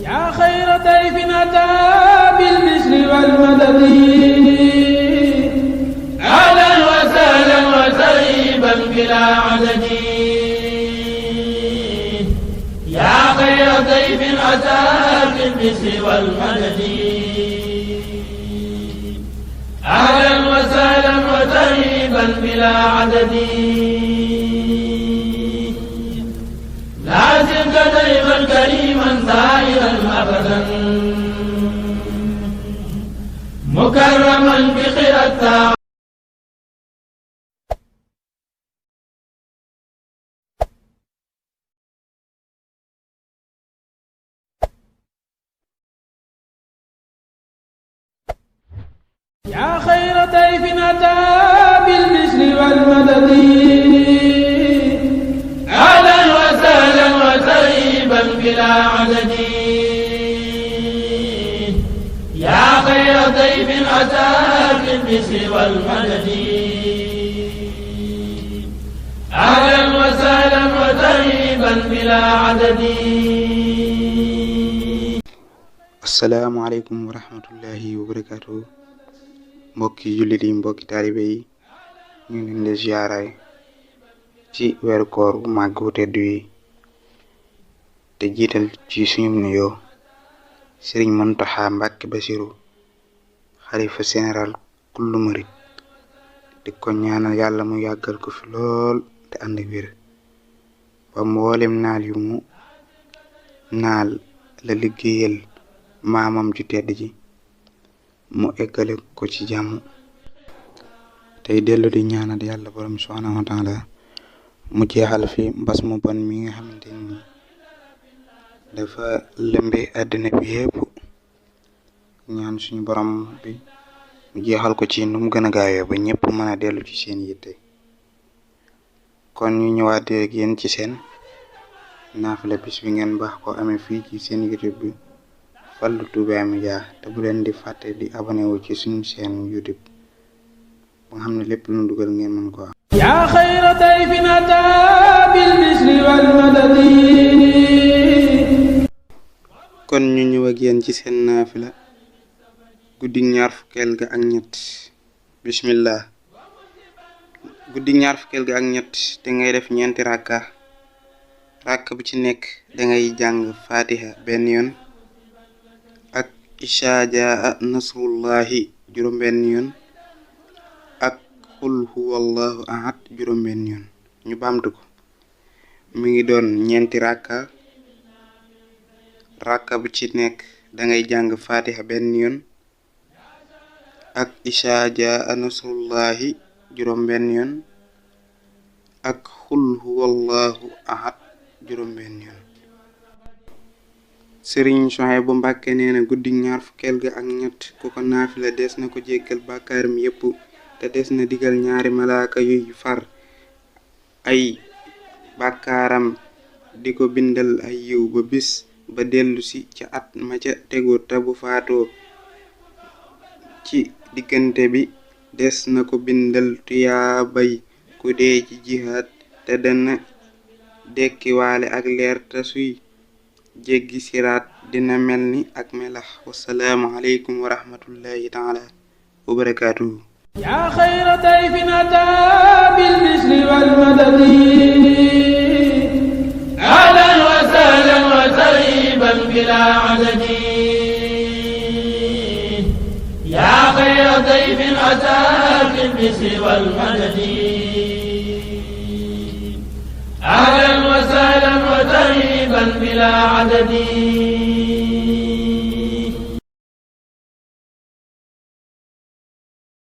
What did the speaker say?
yaa xayra dayfin ataa bil bishri wal madadi ahlan wa sahlan wa tarhiban bilaa adadi yaa xayra dayfin ataa bil bishri wal madadi ahlan wa sahlan wa tarhiban bilaa adadi لازم دائما كريما زائرا ابدا مكرما بخير التاع يا خير ضيف اتى بالبشر والمدد أهلا وسهلا وترحيبا بلا عدد يا خير ضيف أتى بالبشر والمدد أهلا وسهلا وترحيبا بلا عدد. asalaamaaleykum wa rahmatullahi wa barakaatu. Mbokki jullit yi, mbokki taalibe yi, ñu ngi leen di ziyaare ci weeru koor bu màgg wu tedd wi te jiital ci suñu nuyoo Sëriñ Muntaxa Mbàkke Basiru, xalifa général kullu murit, di ko ñaanal yàlla mu yàggal ko fi lool te ànd ak wér ba mboolem naal yu mu naal la liggéeyal maamam ju tedd ji mu eggale ko ci jàmm. tey dellu di ñaanal yàlla borom subhaanahu wa taala mu jeexal fi mbas mu bon mi nga xamante ni dafa lëmbe àddina bi yépp. ñaan suñu borom bi mu jeexal ko ci nu mu gën a gaawee ba ñëpp mën a dellu ci seen yitte. kon ñu ñëwaat ak yéen ci seen naafila bis bi ngeen baax ko amee fii ci seen YouTube bi Fallou Touba Média, te bu leen di fàtte di abonné wu ci suñu seen YouTube ba nga xam ne lépp lu ñu dugal ngeen mën ko am. yaa xayra dayfin ataa bil bishri wal madadi. kon ñu ñëw ak yéen ci seen naafila guddi ñaar fukkeel ga ak ñett. bismillah. guddi ñaar fukkeel ga ak ñett te ngay def ñeenti rakka bu ci nekk dangay jàng fatiha benn yoon ak isha jaa nasrullahi juróom benn yoon ak xul huwallahu ahad juróom benn yoon. ñu baamtu ko, mi ngi doon ñeenti rakka bu ci nekk dangay jàng fatiha benn yoon ak isha jaa nasrullahi juróom benn yoon ak xul huwallahu ahad juróom benn yoon. Sëriñ Suhaybu Mbàkke nee na guddi ñaar fukkeel ga ak ñett ku ko naafila des na ko jéggal bàkkaaram yépp te des na digal ñaari malaaka yuy far ay bàkkaaram di ko bindal ay yiw ba bis ba dellu si ca at ma ca tegu te bu faatoo ci diggante bi des na ko bindal tuyaabay ku dee ci jihaad te dana dekkiwaale ak leer te suy jéggi siraat dina mel ni ak melax. wasalaamu aleykum wa rahmatullahi taala wa barakaatuhu. yaa xayra dayfin ataa bil bishri wal madadi ahlan wa sahlan wa tarhiban bilaa adadi yaa xayra dayfin ataa bil bishri wal madadi ahlan wa sahlan wa tarhiban bilaa adadi